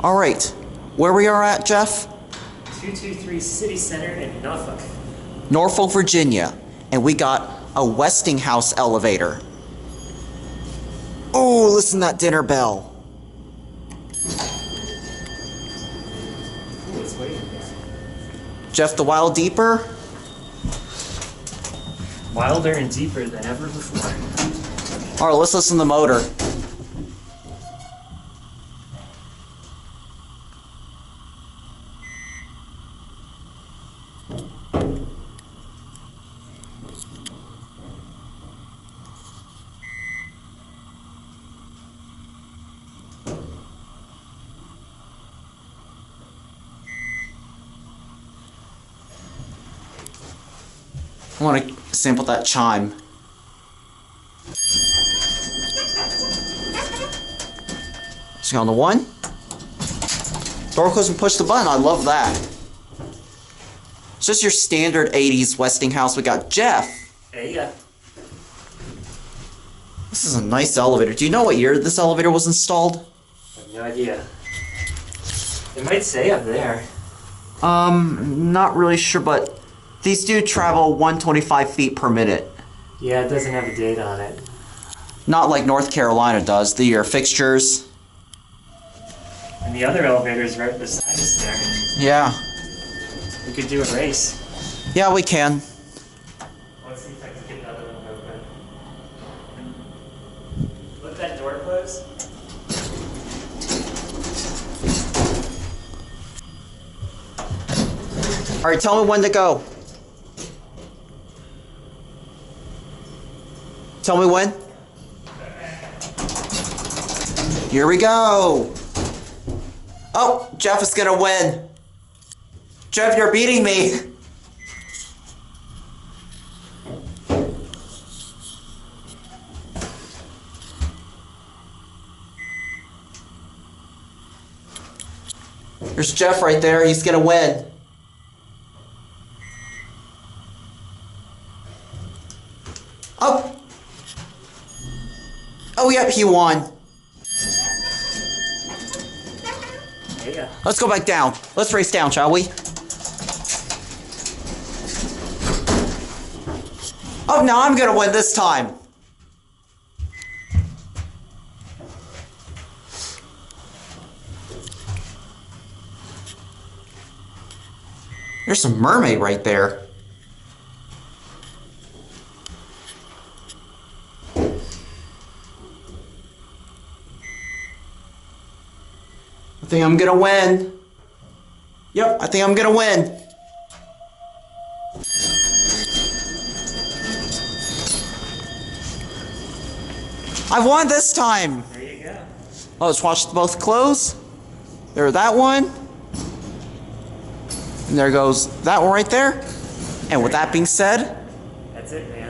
Alright, where we are at, Jeff? 223 City Center in Norfolk. Norfolk, Virginia. And we got a Westinghouse elevator. Oh, listen to that dinner bell. Ooh, it's waiting there. Jeff, the Wild Deeper? Wilder and deeper than ever before. Alright, let's listen to the motor. I want to sample that chime. So on the one. Door close and push the button. I love that. It's just your standard 80s Westinghouse. We got Jeff. There you go. This is a nice elevator. Do you know what year this elevator was installed? I have no idea. It might say up there. Not really sure, but these do travel 125 feet per minute. Yeah, it doesn't have a date on it. Not like North Carolina does. The fixtures. And the other elevator's right beside us there. Yeah. We could do a race. Yeah, we can. Let's see if I can get the other one open. Let that door close. Alright, tell me when to go. Tell me when. Here we go. Oh, Jeff is gonna win. Jeff, you're beating me. There's Jeff right there. He's gonna win. Oh. Oh, yep, he won. There you go. Let's go back down. Let's race down, shall we? Oh, no, I'm gonna win this time. There's a mermaid right there. I think I'm gonna win. Yep, I think I'm gonna win. I won this time. There you go. Oh, let's watch both close. There, that one. And there goes that one right there. And with that being said, That's it, man.